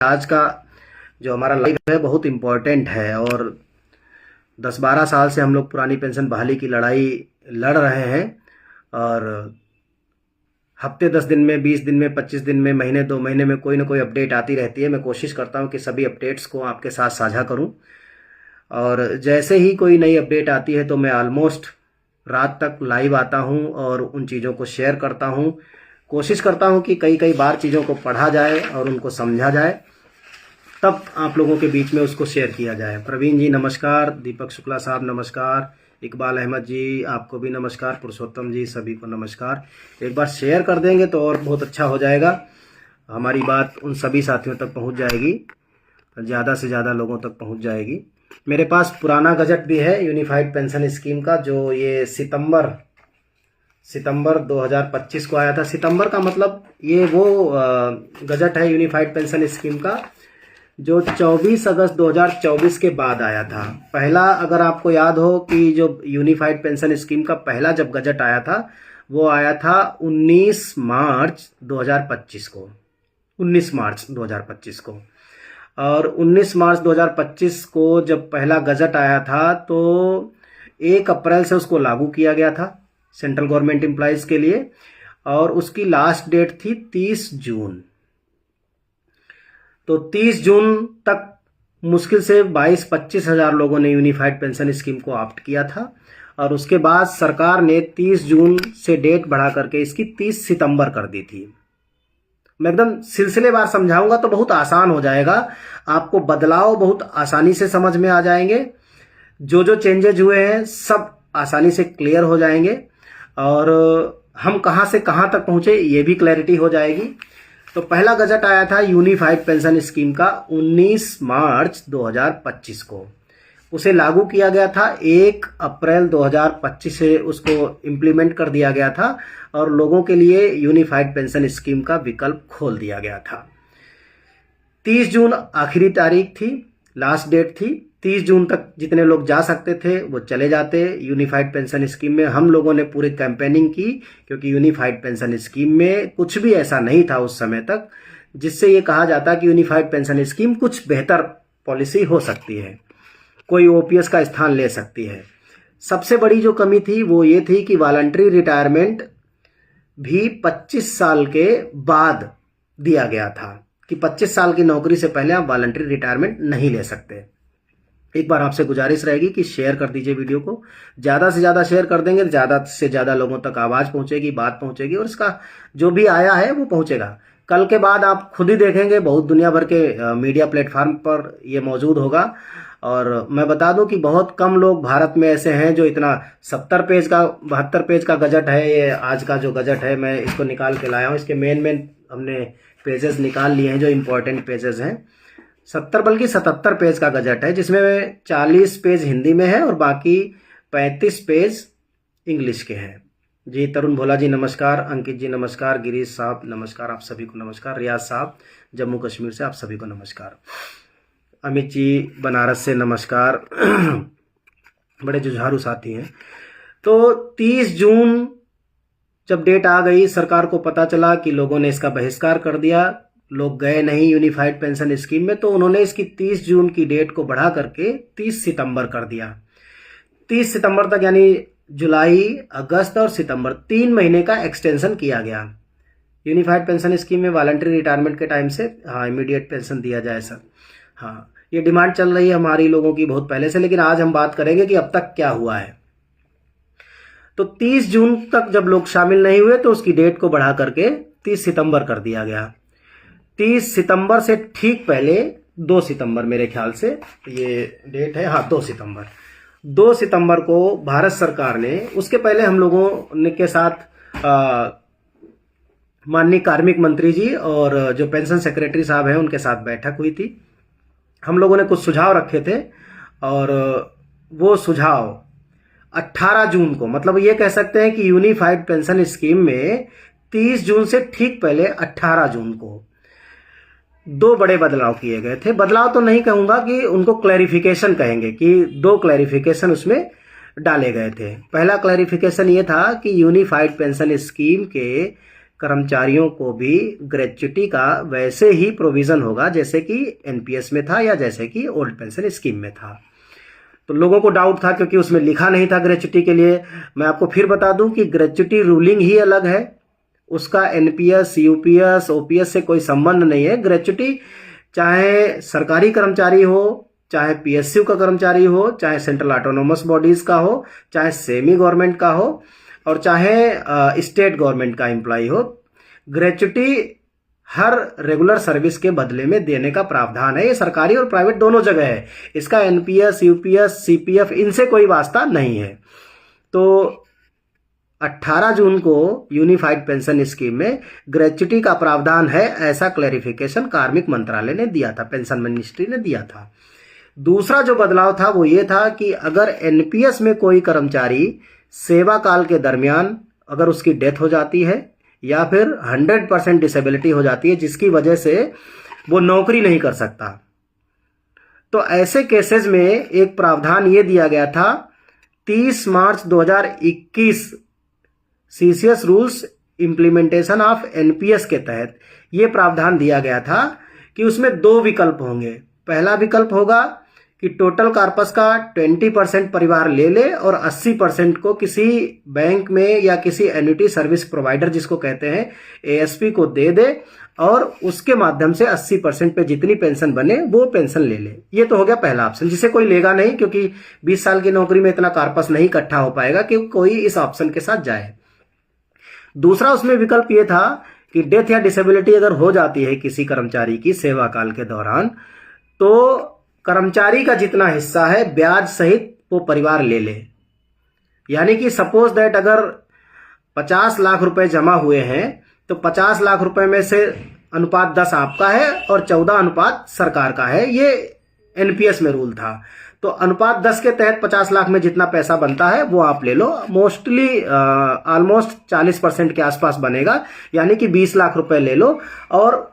आज का जो हमारा लाइफ है बहुत इम्पोर्टेंट है और 10-12 साल से हम लोग पुरानी पेंशन बहाली की लड़ाई लड़ रहे हैं और हफ्ते 10 दिन में, 20 दिन में, 25 दिन में, महीने 2 महीने में कोई ना कोई अपडेट आती रहती है। मैं कोशिश करता हूं कि सभी अपडेट्स को आपके साथ साझा करूं और जैसे ही कोई नई अपडेट आती है तो मैं ऑलमोस्ट रात तक लाइव आता हूं और उन चीज़ों को शेयर करता हूं। कोशिश करता हूं कि कई बार चीज़ों को पढ़ा जाए और उनको समझा जाए, तब आप लोगों के बीच में उसको शेयर किया जाए। प्रवीण जी नमस्कार, दीपक शुक्ला साहब नमस्कार, इकबाल अहमद जी आपको भी नमस्कार, पुरुषोत्तम जी सभी को नमस्कार। एक बार शेयर कर देंगे तो और बहुत अच्छा हो जाएगा, हमारी बात उन सभी साथियों तक पहुंच जाएगी, ज़्यादा से ज़्यादा लोगों तक पहुंच जाएगी। मेरे पास पुराना गजट भी है यूनिफाइड पेंशन स्कीम का, जो ये सितंबर 2025 को आया था। सितंबर का मतलब ये वो गजट है यूनिफाइड पेंशन स्कीम का जो 24 अगस्त 2024 के बाद आया था। पहला, अगर आपको याद हो कि जो यूनिफाइड पेंशन स्कीम का पहला जब गजट आया था वो आया था 19 मार्च 2025 को, 19 मार्च 2025 को। और 19 मार्च 2025 को जब पहला गजट आया था तो 1 अप्रैल से उसको लागू किया गया था सेंट्रल गवर्नमेंट एम्प्लॉइज के लिए, और उसकी लास्ट डेट थी 30 जून। तो 30 जून तक मुश्किल से 22-25 हज़ार लोगों ने यूनिफाइड पेंशन स्कीम को ऑप्ट किया था और उसके बाद सरकार ने 30 जून से डेट बढ़ा करके इसकी 30 सितंबर कर दी थी। मैं एकदम सिलसिलेवार समझाऊंगा तो बहुत आसान हो जाएगा, आपको बदलाव बहुत आसानी से समझ में आ जाएंगे, जो चेंजेज हुए हैं सब आसानी से क्लियर हो जाएंगे और हम कहां से कहां तक पहुंचे ये भी क्लैरिटी हो जाएगी। तो पहला गजट आया था यूनिफाइड पेंशन स्कीम का 19 मार्च 2025 को, उसे लागू किया गया था 1 अप्रैल 2025 से उसको इम्प्लीमेंट कर दिया गया था और लोगों के लिए यूनिफाइड पेंशन स्कीम का विकल्प खोल दिया गया था। 30 जून आखिरी तारीख थी, लास्ट डेट थी। 30 जून तक जितने लोग जा सकते थे वो चले जाते यूनिफाइड पेंशन स्कीम में। हम लोगों ने पूरी कैंपेनिंग की क्योंकि यूनिफाइड पेंशन स्कीम में कुछ भी ऐसा नहीं था उस समय तक जिससे ये कहा जाता कि यूनिफाइड पेंशन स्कीम कुछ बेहतर पॉलिसी हो सकती है, कोई ओपीएस का स्थान ले सकती है। सबसे बड़ी जो कमी थी वो ये थी कि वॉलंटरी रिटायरमेंट भी 25 साल के बाद दिया गया था कि 25 साल की नौकरी से पहले आप वॉलंटरी रिटायरमेंट नहीं ले सकते। एक बार आपसे गुजारिश रहेगी कि शेयर कर दीजिए वीडियो को, ज़्यादा से ज़्यादा शेयर कर देंगे, ज़्यादा से ज़्यादा लोगों तक आवाज़ पहुंचेगी, बात पहुंचेगी और इसका जो भी आया है वो पहुंचेगा। कल के बाद आप खुद ही देखेंगे बहुत दुनिया भर के मीडिया प्लेटफॉर्म पर ये मौजूद होगा। और मैं बता दूं कि बहुत कम लोग भारत में ऐसे हैं जो इतना 70 पेज का 72 पेज का गजट है। ये आज का जो गजट है मैं इसको निकाल के लाया हूँ, इसके मेन हमने पेजेस निकाल लिए हैं जो इम्पोर्टेंट पेजेस हैं। 70 बल्कि 77 पेज का गजट है जिसमें 40 पेज हिंदी में है और बाकी 35 पेज इंग्लिश के हैं। जी तरुण भोला जी नमस्कार, अंकित जी नमस्कार, गिरीश साहब नमस्कार, आप सभी को नमस्कार, रियाज साहब जम्मू कश्मीर से आप सभी को नमस्कार, अमित जी बनारस से नमस्कार बड़े जुझारू साथी हैं। तो 30 जून जब डेट आ गई, सरकार को पता चला कि लोगों ने इसका बहिष्कार कर दिया, लोग गए नहीं यूनिफाइड पेंशन स्कीम में, तो उन्होंने इसकी 30 जून की डेट को बढ़ा करके 30 सितंबर कर दिया। 30 सितंबर तक यानी जुलाई, अगस्त और सितंबर 3 महीने का एक्सटेंशन किया गया। यूनिफाइड पेंशन स्कीम में वॉलंटरी रिटायरमेंट के टाइम से इमीडिएट पेंशन दिया जाए सर। हाँ, ये डिमांड चल रही है हमारी लोगों की बहुत पहले से, लेकिन आज हम बात करेंगे कि अब तक क्या हुआ है। तो 30 जून तक जब लोग शामिल नहीं हुए तो उसकी डेट को बढ़ा करके 30 सितंबर कर दिया गया। 30 सितंबर से ठीक पहले 2 सितंबर मेरे ख्याल से ये डेट है, हाँ 2 सितंबर 2 सितंबर को भारत सरकार ने, उसके पहले हम लोगों के साथ माननीय कार्मिक मंत्री जी और जो पेंशन सेक्रेटरी साहब हैं उनके साथ बैठक हुई थी। हम लोगों ने कुछ सुझाव रखे थे और वो सुझाव 18 जून को, मतलब ये कह सकते हैं कि यूनिफाइड पेंशन स्कीम में 30 जून से ठीक पहले 18 जून को 2 बड़े बदलाव किए गए थे। बदलाव तो नहीं कहूंगा कि उनको क्लैरिफिकेशन कहेंगे, कि 2 क्लैरिफिकेशन उसमें डाले गए थे। पहला क्लैरिफिकेशन ये था कि यूनिफाइड पेंशन स्कीम के कर्मचारियों को भी ग्रेच्युटी का वैसे ही प्रोविजन होगा जैसे कि एनपीएस में था या जैसे कि ओल्ड पेंशन स्कीम में था। तो लोगों को डाउट था क्योंकि उसमें लिखा नहीं था ग्रेच्युटी के लिए। मैं आपको फिर बता दूं कि ग्रेच्युटी रूलिंग ही अलग है, उसका एनपीएस, यूपीएस, ओपीएस से कोई संबंध नहीं है। ग्रेच्युटी चाहे सरकारी कर्मचारी हो, चाहे पीएसयू का कर्मचारी हो, चाहे सेंट्रल ऑटोनोमस बॉडीज का हो, चाहे सेमी गवर्नमेंट का हो, और चाहे स्टेट गवर्नमेंट का एम्प्लॉय हो, ग्रेच्युटी हर रेगुलर सर्विस के बदले में देने का प्रावधान है। ये सरकारी और प्राइवेट दोनों जगह है। इसका एनपीएस, यूपीएस, सीपीएफ इनसे कोई वास्ता नहीं है। तो 18 जून को यूनिफाइड पेंशन स्कीम में ग्रेच्युटी का प्रावधान है, ऐसा क्लैरिफिकेशन कार्मिक मंत्रालय ने दिया था, पेंशन मिनिस्ट्री ने दिया था। दूसरा जो बदलाव था वो ये था कि अगर एनपीएस में कोई कर्मचारी सेवा काल के दरमियान अगर उसकी डेथ हो जाती है या फिर 100% डिसेबिलिटी हो जाती है जिसकी वजह से वो नौकरी नहीं कर सकता, तो ऐसे केसेस में एक प्रावधान ये दिया गया था 30 मार्च 2021 CCS rules implementation of NPS के तहत ये प्रावधान दिया गया था कि उसमें 2 विकल्प होंगे। पहला विकल्प होगा कि टोटल कार्पस का 20% परिवार ले ले और 80% को किसी बैंक में या किसी एन्युटी सर्विस प्रोवाइडर जिसको कहते हैं एएसपी को दे दे और उसके माध्यम से 80% पे जितनी पेंशन बने वो पेंशन ले ले। ये तो हो गया पहला ऑप्शन, जिसे कोई लेगा नहीं क्योंकि 20 साल की नौकरी में इतना कार्पस नहीं इकट्ठा हो पाएगा कि कोई इस ऑप्शन के साथ जाए। दूसरा उसमें विकल्प ये था कि डेथ या डिसेबिलिटी अगर हो जाती है किसी कर्मचारी की सेवा काल के दौरान, तो कर्मचारी का जितना हिस्सा है ब्याज सहित वो परिवार ले ले। यानी कि सपोज दैट अगर 50 लाख रुपए जमा हुए हैं तो 50 लाख रुपए में से अनुपात 10 आपका है और 14 अनुपात सरकार का है। ये एनपीएस में रूल था। तो अनुपात 10 के तहत 50 लाख में जितना पैसा बनता है वो आप ले लो। मोस्टली ऑलमोस्ट 40% के आसपास बनेगा, यानी कि 20 लाख रुपए ले लो और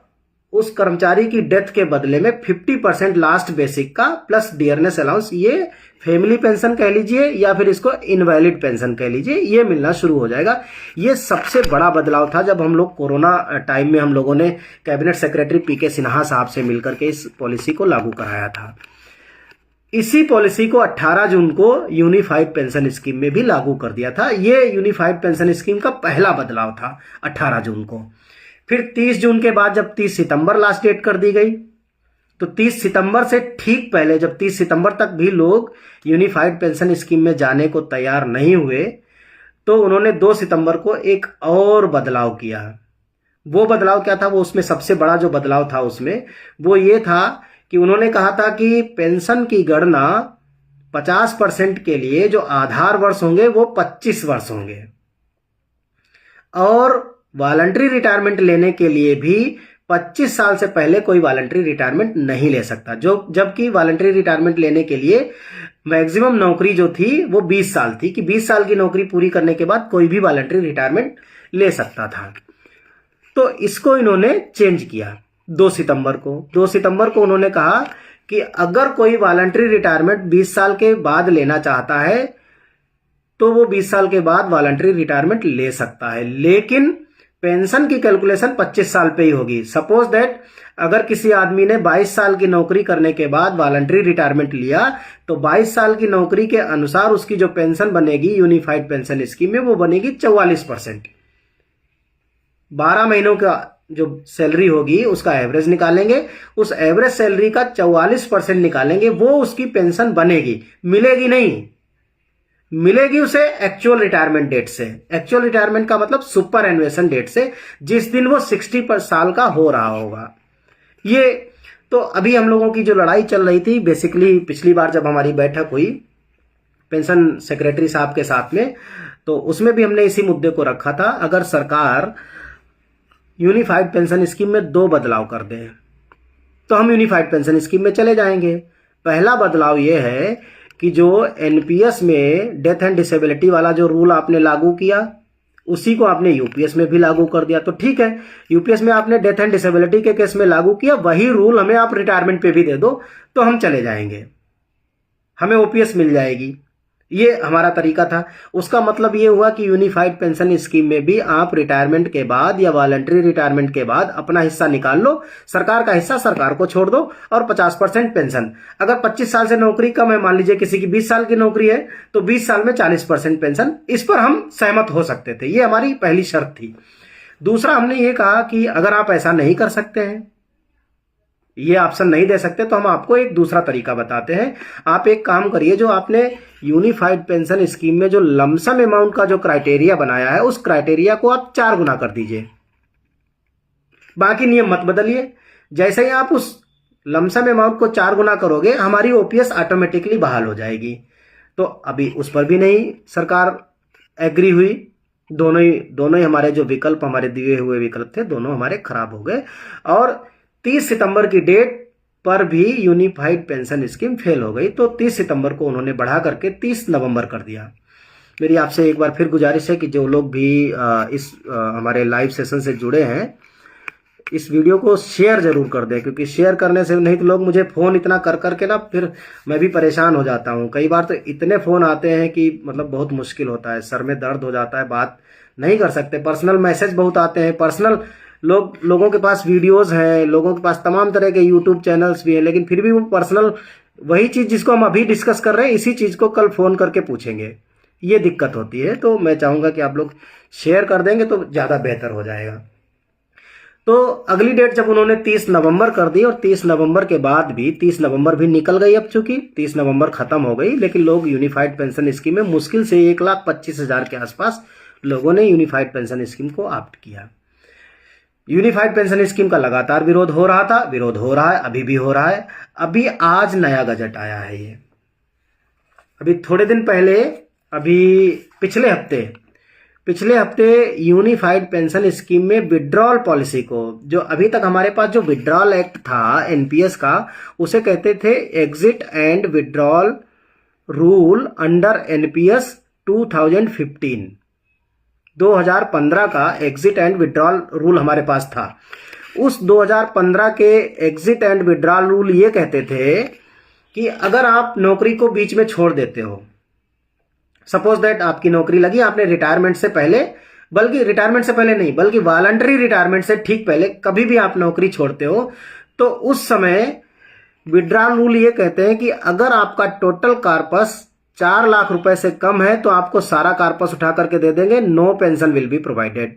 उस कर्मचारी की डेथ के बदले में 50% लास्ट बेसिक का प्लस डियरनेस अलाउंस, ये फैमिली पेंशन कह लीजिए या फिर इसको इनवैलिड पेंशन कह लीजिए, ये मिलना शुरू हो जाएगा। ये सबसे बड़ा बदलाव था जब हम लोग कोरोना टाइम में हम लोगों ने कैबिनेट सेक्रेटरी पीके सिन्हा साहब से मिलकर के इस पॉलिसी को लागू कराया था। इसी पॉलिसी को 18 जून को यूनिफाइड पेंशन स्कीम में भी लागू कर दिया था। ये यूनिफाइड पेंशन स्कीम का पहला बदलाव था 18 जून को। फिर 30 जून के बाद जब 30 सितंबर लास्ट डेट कर दी गई, तो 30 सितंबर से ठीक पहले जब 30 सितंबर तक भी लोग यूनिफाइड पेंशन स्कीम में जाने को तैयार नहीं हुए, तो उन्होंने 2 सितंबर को एक और बदलाव किया। वो बदलाव क्या था? वो उसमें सबसे बड़ा जो बदलाव था उसमें वो ये था कि उन्होंने कहा था कि पेंशन की गणना 50% के लिए जो आधार वर्ष होंगे वो 25 वर्ष होंगे और वॉलंटरी रिटायरमेंट लेने के लिए भी 25 साल से पहले कोई वॉलंटरी रिटायरमेंट नहीं ले सकता। जबकि वॉलंटरी रिटायरमेंट लेने के लिए मैक्सिमम नौकरी जो थी वो 20 साल थी कि 20 साल की नौकरी पूरी करने के बाद कोई भी वॉलंटरी रिटायरमेंट ले सकता था। तो इसको इन्होंने चेंज किया 2 सितंबर को। 2 सितंबर को उन्होंने कहा कि अगर कोई वॉलंटरी रिटायरमेंट 20 साल के बाद लेना चाहता है तो वो 20 साल के बाद वॉलंटरी रिटायरमेंट ले सकता है, लेकिन पेंशन की कैलकुलेशन 25 साल पे ही होगी। सपोज दैट अगर किसी आदमी ने 22 साल की नौकरी करने के बाद वॉलंटरी रिटायरमेंट लिया तो 22 साल की नौकरी के अनुसार उसकी जो पेंशन बनेगी यूनिफाइड पेंशन स्कीम में वो बनेगी 44%। 12 महीनों का जो सैलरी होगी उसका एवरेज निकालेंगे, उस एवरेज सैलरी का 44% निकालेंगे, वो उसकी पेंशन बनेगी। मिलेगी नहीं, मिलेगी उसे एक्चुअल रिटायरमेंट डेट से। एक्चुअल रिटायरमेंट का मतलब सुपर एनुएशन डेट से, जिस दिन वो 60 साल का हो रहा होगा। ये तो अभी हम लोगों की जो लड़ाई चल रही थी बेसिकली पिछली बार जब हमारी बैठक हुई पेंशन सेक्रेटरी साहब के साथ में, तो उसमें भी हमने इसी मुद्दे को रखा था। अगर सरकार यूनिफाइड पेंशन स्कीम में 2 बदलाव कर दे तो हम यूनिफाइड पेंशन स्कीम में चले जाएंगे। पहला बदलाव यह है कि जो एनपीएस में डेथ एंड डिसेबिलिटी वाला जो रूल आपने लागू किया उसी को आपने यूपीएस में भी लागू कर दिया। तो ठीक है, यूपीएस में आपने डेथ एंड डिसेबिलिटी के केस में लागू किया, वही रूल हमें आप रिटायरमेंट पे भी दे दो तो हम चले जाएंगे, हमें ओपीएस मिल जाएगी। ये हमारा तरीका था। उसका मतलब ये हुआ कि यूनिफाइड पेंशन स्कीम में भी आप रिटायरमेंट के बाद या वॉलंटरी रिटायरमेंट के बाद अपना हिस्सा निकाल लो, सरकार का हिस्सा सरकार को छोड़ दो, और 50% पेंशन। अगर 25 साल से नौकरी कम है, मान लीजिए किसी की 20 साल की नौकरी है, तो 20 साल में 40% पेंशन। इस पर हम सहमत हो सकते थे, ये हमारी पहली शर्त थी। दूसरा, हमने ये कहा कि अगर आप ऐसा नहीं कर सकते हैं, ये ऑप्शन नहीं दे सकते, तो हम आपको एक दूसरा तरीका बताते हैं। आप एक काम करिए, जो आपने यूनिफाइड पेंशन स्कीम में जो लमसम अमाउंट का जो क्राइटेरिया बनाया है, उस क्राइटेरिया को आप 4 गुना कर दीजिए, बाकी नियम मत बदलिए। जैसे ही आप उस लमसम अमाउंट को 4 गुना करोगे, हमारी ओपीएस ऑटोमेटिकली बहाल हो जाएगी। तो अभी उस पर भी नहीं सरकार एग्री हुई। दोनों ही हमारे जो विकल्प, हमारे दिए हुए विकल्प थे, दोनों हमारे खराब हो गए, और 30 सितंबर की डेट पर भी यूनिफाइड पेंशन स्कीम फेल हो गई। तो 30 सितंबर को उन्होंने बढ़ा करके 30 नवंबर कर दिया। मेरी आपसे एक बार फिर गुजारिश है कि जो लोग भी इस हमारे लाइव सेशन से जुड़े हैं, इस वीडियो को शेयर जरूर कर दें, क्योंकि शेयर करने से नहीं तो लोग मुझे फ़ोन इतना कर करके ना, फिर मैं भी परेशान हो जाता हूँ। कई बार तो इतने फ़ोन आते हैं कि मतलब बहुत मुश्किल होता है, सर में दर्द हो जाता है, बात नहीं कर सकते। पर्सनल मैसेज बहुत आते हैं, पर्सनल लोगों के पास वीडियोस हैं, लोगों के पास तमाम तरह के यूट्यूब चैनल्स भी हैं, लेकिन फिर भी वो पर्सनल वही चीज़ जिसको हम अभी डिस्कस कर रहे हैं, इसी चीज़ को कल फ़ोन करके पूछेंगे। ये दिक्कत होती है। तो मैं चाहूँगा कि आप लोग शेयर कर देंगे तो ज़्यादा बेहतर हो जाएगा। तो अगली डेट जब उन्होंने 30 नवंबर कर दी, और 30 नवंबर के बाद भी 30 नवंबर भी निकल गई, अब चूंकि 30 नवंबर खत्म हो गई, लेकिन लोग यूनिफाइड पेंशन स्कीम में मुश्किल से 1,25,000 के आसपास लोगों ने यूनिफाइड पेंशन स्कीम को ऑप्ट किया। यूनिफाइड पेंशन स्कीम का लगातार विरोध हो रहा था, विरोध हो रहा है, अभी भी हो रहा है। अभी आज नया गजट आया है। ये अभी थोड़े दिन पहले, अभी पिछले हफ्ते यूनिफाइड पेंशन स्कीम में विड्रॉल पॉलिसी को, जो अभी तक हमारे पास जो विड्रॉल एक्ट था एनपीएस का, उसे कहते थे exit and withdrawal rule under NPS 2015। 2015 का एग्जिट एंड विड्रॉल रूल हमारे पास था। उस 2015 के एग्जिट एंड विड्रॉल रूल ये कहते थे कि अगर आप नौकरी को बीच में छोड़ देते हो, सपोज दैट आपकी नौकरी लगी, आपने रिटायरमेंट से पहले, बल्कि रिटायरमेंट से पहले नहीं, बल्कि वॉलंटरी रिटायरमेंट से ठीक पहले कभी भी आप नौकरी छोड़ते हो, तो उस समय विड्रॉल रूल ये कहते हैं कि अगर आपका टोटल कार्पस 4 लाख रुपए से कम है, तो आपको सारा कार्पस उठा करके दे देंगे, no pension will be provided.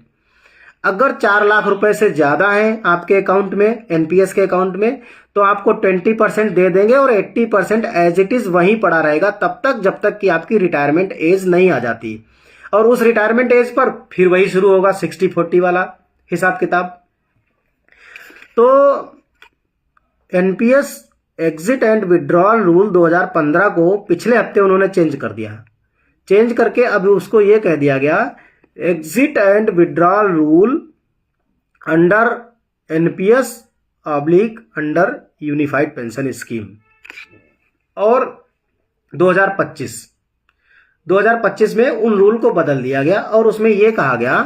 अगर 4 लाख रुपए से ज्यादा है आपके अकाउंट में, एनपीएस के अकाउंट में, तो आपको 20% दे देंगे, और 80% एज इट इज वहीं पड़ा रहेगा तब तक जब तक कि आपकी रिटायरमेंट एज नहीं आ जाती। और उस रिटायरमेंट एज पर फिर वही शुरू होगा 60-40 वाला हिसाब किताब। तो NPS exit and withdrawal rule 2015 को पिछले हफ्ते उन्होंने चेंज कर दिया। चेंज करके अब उसको ये कह दिया गया, exit and withdrawal rule under NPS oblique under unified pension scheme. और 2025 में उन रूल को बदल दिया गया, और उसमें यह कहा गया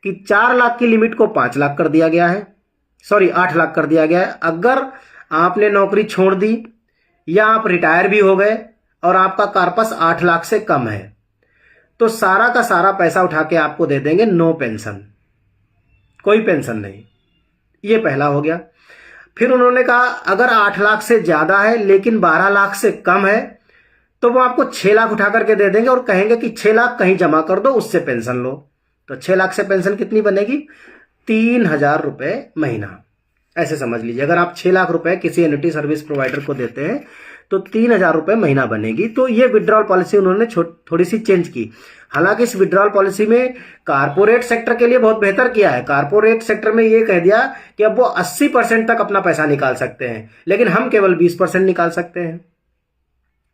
कि 4 लाख की लिमिट को 5 लाख कर दिया गया है, 8 लाख कर दिया गया है। अगर आपने नौकरी छोड़ दी या आप रिटायर भी हो गए और आपका कार्पस 8 लाख से कम है, तो सारा का सारा पैसा उठा के आपको दे देंगे, नो पेंशन, कोई पेंशन नहीं। ये पहला हो गया। फिर उन्होंने कहा अगर 8 लाख से ज्यादा है लेकिन 12 लाख से कम है, तो वो आपको 6 लाख उठा करके दे देंगे और कहेंगे कि 6 लाख कहीं जमा कर दो, उससे पेंशन लो। तो 6 लाख से पेंशन कितनी बनेगी? 3,000 रुपए महीना। ऐसे समझ लीजिए, अगर आप 6 लाख रुपए किसी एन्युटी सर्विस प्रोवाइडर को देते हैं तो 3,000 रुपए महीना बनेगी। तो ये विड्रॉल पॉलिसी उन्होंने थोड़ी सी चेंज की। हालांकि इस विड्रॉल पॉलिसी में कारपोरेट सेक्टर के लिए बहुत बेहतर किया है। कारपोरेट सेक्टर में ये कह दिया कि अब वो 80% तक अपना पैसा निकाल सकते हैं, लेकिन हम केवल 20% निकाल सकते हैं।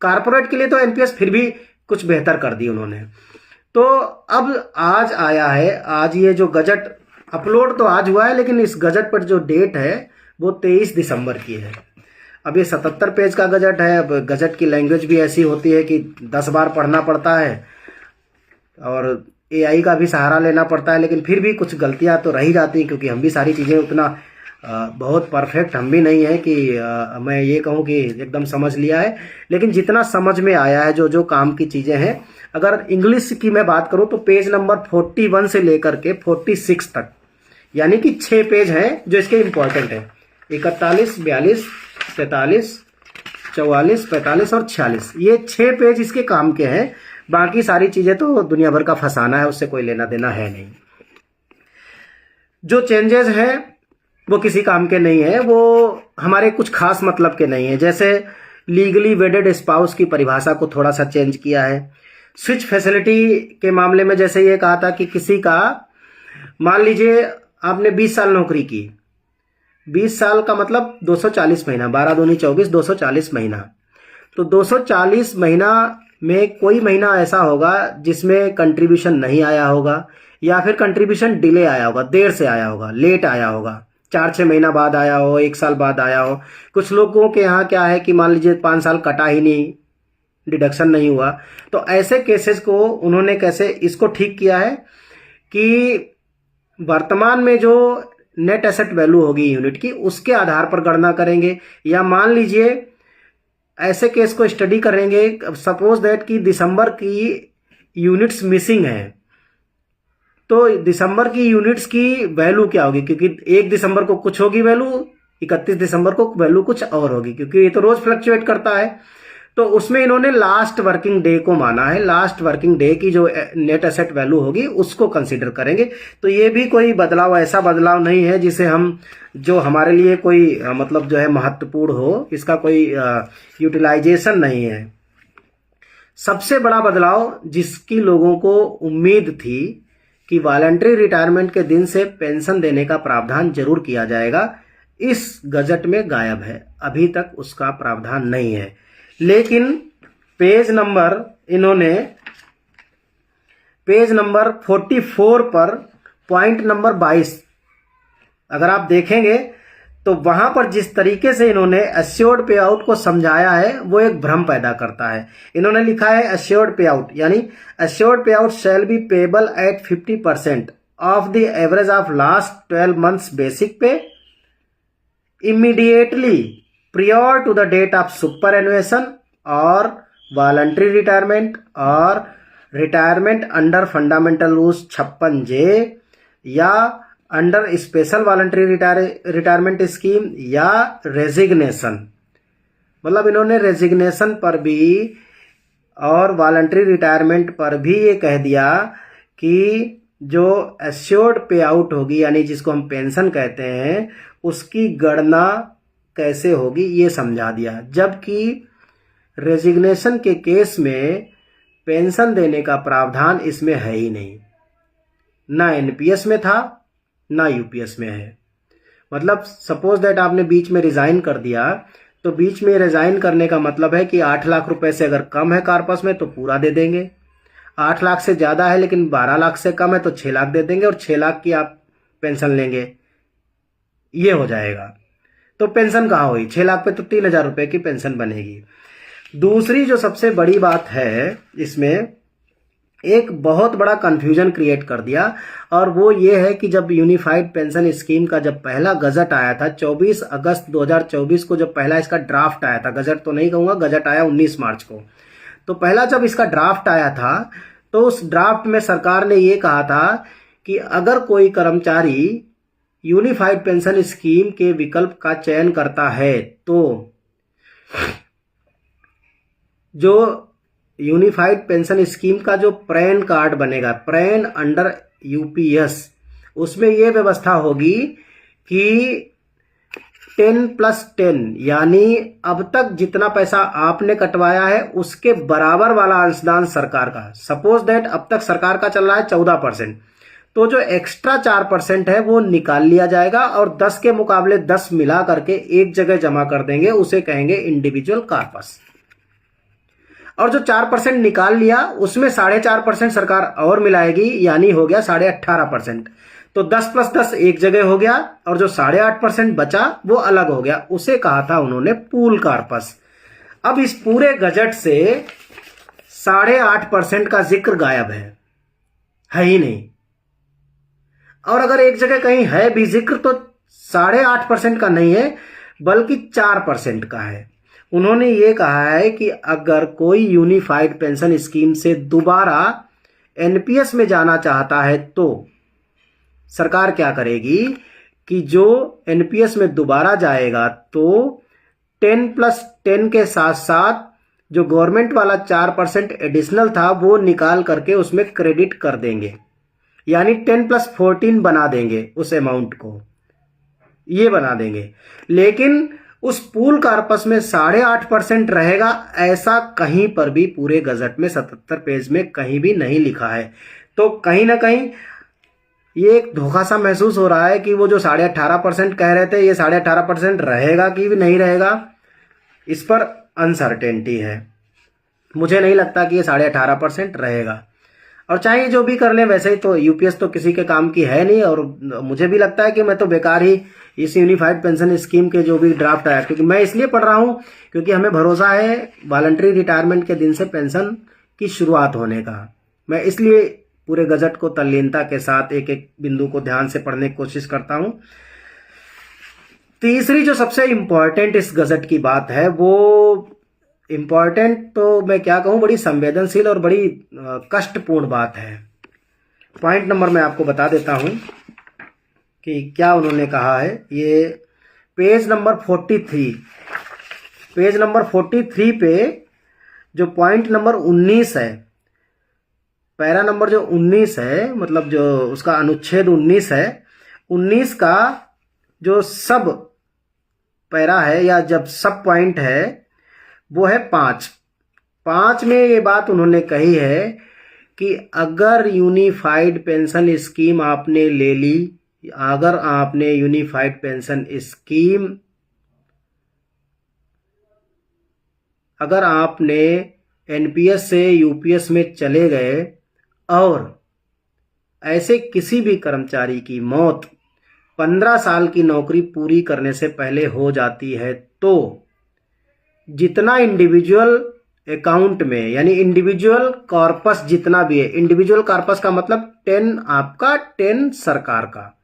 कारपोरेट के लिए तो एनपीएस फिर भी कुछ बेहतर कर दी उन्होंने। तो अब आज आया है, आज ये जो गजट अपलोड तो आज हुआ है, लेकिन इस गजट पर जो डेट है वो 23 दिसंबर की है। अब ये 77 पेज का गजट है। अब गजट की लैंग्वेज भी ऐसी होती है कि 10 बार पढ़ना पड़ता है और एआई का भी सहारा लेना पड़ता है, लेकिन फिर भी कुछ गलतियां तो रह ही जाती हैं, क्योंकि हम भी सारी चीज़ें उतना बहुत परफेक्ट हम भी नहीं है कि मैं ये कहूँ कि एकदम समझ लिया है, लेकिन जितना समझ में आया है जो जो काम की चीज़ें हैं, अगर इंग्लिश की मैं बात करूँ तो पेज नंबर 41 से लेकर के 46 तक, यानी कि 6 पेज हैं जो इसके इम्पोर्टेंट हैं। 41, 42, 43, 44, 45 और 46, ये 6 पेज इसके काम के हैं। बाकी सारी चीज़ें तो दुनिया भर का फसाना है, उससे कोई लेना देना है नहीं। जो चेंजेस हैं वो किसी काम के नहीं है, वो हमारे कुछ खास मतलब के नहीं है। जैसे लीगली वेडेड स्पाउस की परिभाषा को थोड़ा सा चेंज किया है। स्विच फैसिलिटी के मामले में जैसे ये कहा था कि किसी का, मान लीजिए आपने 20 साल नौकरी की, 20 साल का मतलब 240 महीना, 12 दूनी 24, 240 महीना। तो 240 महीना में कोई महीना ऐसा होगा जिसमें कंट्रीब्यूशन नहीं आया होगा, या फिर कंट्रीब्यूशन डिले आया होगा, देर से आया होगा, लेट आया होगा, 4-6 महीना बाद आया हो, 1 साल बाद आया हो। कुछ लोगों के यहाँ क्या है कि मान लीजिए 5 साल कटा ही नहीं, डिडक्शन नहीं हुआ। तो ऐसे केसेस को उन्होंने कैसे इसको ठीक किया है कि वर्तमान में जो नेट एसेट वैल्यू होगी यूनिट की, उसके आधार पर गणना करेंगे। या मान लीजिए ऐसे केस को स्टडी करेंगे, सपोज दैट कि दिसंबर की यूनिट्स मिसिंग है, तो दिसंबर की यूनिट्स की वैल्यू क्या होगी, क्योंकि 1 दिसंबर को कुछ होगी वैल्यू, 31 दिसंबर को वैल्यू कुछ और होगी, क्योंकि ये तो रोज फ्लक्चुएट करता है। तो उसमें इन्होंने लास्ट वर्किंग डे को माना है, लास्ट वर्किंग डे की जो नेट एसेट वैल्यू होगी उसको कंसीडर करेंगे। तो ये भी कोई बदलाव, ऐसा बदलाव नहीं है जिसे हम, जो हमारे लिए कोई मतलब जो है महत्वपूर्ण हो, इसका कोई यूटिलाइजेशन नहीं है। सबसे बड़ा बदलाव जिसकी लोगों को उम्मीद थी कि वॉलंटरी रिटायरमेंट के दिन से पेंशन देने का प्रावधान जरूर किया जाएगा, इस गजट में गायब है। अभी तक उसका प्रावधान नहीं है। लेकिन पेज नंबर 44 पर पॉइंट नंबर 22 अगर आप देखेंगे तो वहां पर जिस तरीके से इन्होंने एश्योर्ड पे आउट को समझाया है वो एक भ्रम पैदा करता है। इन्होंने लिखा है एश्योर्ड पे आउट, यानी एश्योर्ड पे out shall be payable eight 50% of the average of last 12 months basic पे immediately prior to the date of superannuation or voluntary retirement or retirement under fundamental rules 56J या under special voluntary retirement scheme या resignation. मतलब इन्होंने resignation पर भी और voluntary retirement पर भी ये कह दिया कि जो एश्योर्ड पे आउट होगी, यानी जिसको हम पेंशन कहते हैं, उसकी गणना कैसे होगी ये समझा दिया। जबकि रेजिग्नेशन के केस में पेंशन देने का प्रावधान इसमें है ही नहीं, ना एनपीएस में था ना यूपीएस में है। मतलब सपोज दैट आपने बीच में रिजाइन कर दिया, तो बीच में रिजाइन करने का मतलब है कि 8 लाख रुपए से अगर कम है कार्पस में तो पूरा दे देंगे, 8 लाख से ज्यादा है लेकिन 12 लाख से कम है तो 6 लाख दे देंगे और 6 लाख की आप पेंशन लेंगे, ये हो जाएगा। तो पेंशन कहाँ हुई? 6 लाख पे तो 3,000 रुपए की पेंशन बनेगी। दूसरी जो सबसे बड़ी बात है, इसमें एक बहुत बड़ा कंफ्यूजन क्रिएट कर दिया, और वो ये है कि जब यूनिफाइड पेंशन स्कीम का जब पहला गजट आया था 24 अगस्त 2024 को, जब पहला इसका ड्राफ्ट आया था, गजट तो नहीं कहूंगा, गजट आया 19 मार्च को, तो पहला जब इसका ड्राफ्ट आया था तो उस ड्राफ्ट में सरकार ने ये कहा था कि अगर कोई कर्मचारी यूनिफाइड पेंशन स्कीम के विकल्प का चयन करता है तो जो यूनिफाइड पेंशन स्कीम का जो प्रैन कार्ड बनेगा, प्रैन अंडर यूपीएस, उसमें यह व्यवस्था होगी कि 10+10, यानी अब तक जितना पैसा आपने कटवाया है उसके बराबर वाला अंशदान सरकार का। सपोज दैट अब तक सरकार का चल रहा है 14%, तो जो एक्स्ट्रा 4% है वो निकाल लिया जाएगा और 10 के मुकाबले 10 मिला करके एक जगह जमा कर देंगे, उसे कहेंगे इंडिविजुअल कार्पस। और जो 4% निकाल लिया उसमें 4.5% सरकार और मिलाएगी, यानी हो गया 18.5%। तो 10+10 एक जगह हो गया और जो 8.5% बचा वो अलग हो गया, उसे कहा था उन्होंने पूल कार्पस। अब इस पूरे गजट से 8.5% का जिक्र गायब है ही नहीं। और अगर एक जगह कहीं है भी जिक्र तो 8.5% का नहीं है बल्कि 4% का है। उन्होंने ये कहा है कि अगर कोई यूनिफाइड पेंशन स्कीम से दोबारा एनपीएस में जाना चाहता है तो सरकार क्या करेगी कि जो एनपीएस में दोबारा जाएगा तो 10+10 के साथ साथ जो गवर्नमेंट वाला 4% एडिशनल था वो निकाल करके उसमें क्रेडिट कर देंगे, यानी 10+14 बना देंगे उस अमाउंट को, ये बना देंगे। लेकिन उस पूल कॉर्पस में 8.5% रहेगा, ऐसा कहीं पर भी पूरे गजट में 77 पेज में कहीं भी नहीं लिखा है। तो कहीं ना कहीं ये एक धोखा सा महसूस हो रहा है कि वो जो 18.5% कह रहे थे ये 18.5% रहेगा कि भी नहीं रहेगा, इस पर अनसर्टेनिटी है। मुझे नहीं लगता कि ये 18.5% रहेगा। और चाहे जो भी कर लें, वैसे ही तो यूपीएस तो किसी के काम की है नहीं, और मुझे भी लगता है कि मैं तो बेकार ही इस यूनिफाइड पेंशन स्कीम के जो भी ड्राफ्ट आया, क्योंकि मैं इसलिए पढ़ रहा हूं क्योंकि हमें भरोसा है वॉलंटरी रिटायरमेंट के दिन से पेंशन की शुरुआत होने का। मैं इसलिए पूरे गजट को तल्लीनता के साथ एक एक बिंदु को ध्यान से पढ़ने की कोशिश करता हूं। तीसरी जो सबसे इंपॉर्टेंट इस गजट की बात है, वो इंपॉर्टेंट तो मैं क्या कहूं, बड़ी संवेदनशील और बड़ी कष्टपूर्ण बात है। पॉइंट नंबर मैं आपको बता देता हूं कि क्या उन्होंने कहा है। ये पेज नंबर 43 पे जो पॉइंट नंबर 19 है, पैरा नंबर जो 19 है, मतलब जो उसका अनुच्छेद 19 है, 19 का जो सब पैरा है या जब सब पॉइंट है वो है 5 में ये बात उन्होंने कही है कि अगर यूनिफाइड पेंशन स्कीम आपने ले ली, अगर आपने यूनिफाइड पेंशन स्कीम, अगर आपने एनपीएस से यूपीएस में चले गए और ऐसे किसी भी कर्मचारी की मौत 15 साल की नौकरी पूरी करने से पहले हो जाती है तो जितना इंडिविजुअल अकाउंट में, यानी इंडिविजुअल कॉर्पस जितना भी है, इंडिविजुअल कॉर्पस का मतलब 10 आपका 10 सरकार का,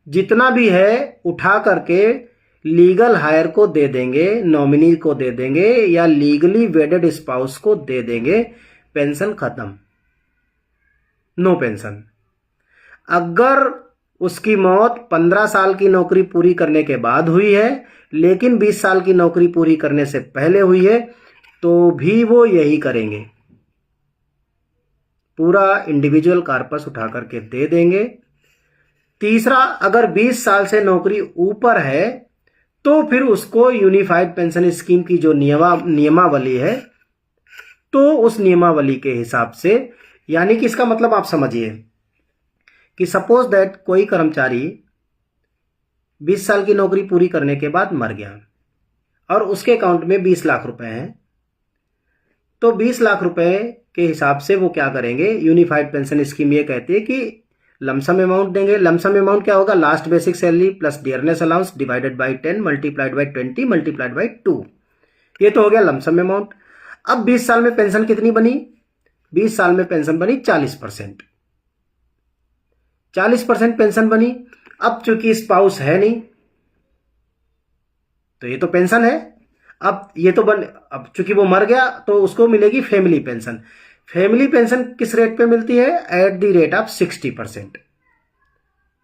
जितना भी है उठा करके लीगल हायर को दे देंगे, नॉमिनी को दे देंगे या लीगली वेडेड स्पाउस को दे देंगे। पेंशन खत्म, नो पेंशन। अगर उसकी मौत 15 साल की नौकरी पूरी करने के बाद हुई है लेकिन 20 साल की नौकरी पूरी करने से पहले हुई है तो भी वो यही करेंगे, पूरा इंडिविजुअल कॉर्पस उठा करके दे देंगे। तीसरा, अगर 20 साल से नौकरी ऊपर है तो फिर उसको यूनिफाइड पेंशन स्कीम की जो नियमावली है तो उस नियमावली के हिसाब से, यानी कि इसका मतलब आप समझिए कि सपोज दैट कोई कर्मचारी 20 साल की नौकरी पूरी करने के बाद मर गया और उसके अकाउंट में 20 लाख रुपए हैं, तो 20 लाख रुपए के हिसाब से वो क्या करेंगे, यूनिफाइड पेंशन स्कीम ये कहती है कि लमसम अमाउंट देंगे। लमसम अमाउंट क्या होगा, last basic salary plus dearness allowance divided by 10 multiplied by 20 multiplied by 2, ये तो हो गया लमसम अमाउंट। अब 20 साल में पेंशन कितनी बनी, 20 साल में पेंशन बनी 40%, 40% पेंशन बनी। अब चूंकि स्पाउस है नहीं तो ये तो पेंशन है, अब ये तो अब चूंकि वो मर गया तो उसको मिलेगी फैमिली पेंशन। फैमिली पेंशन किस रेट पे मिलती है, एट द रेट ऑफ 60%।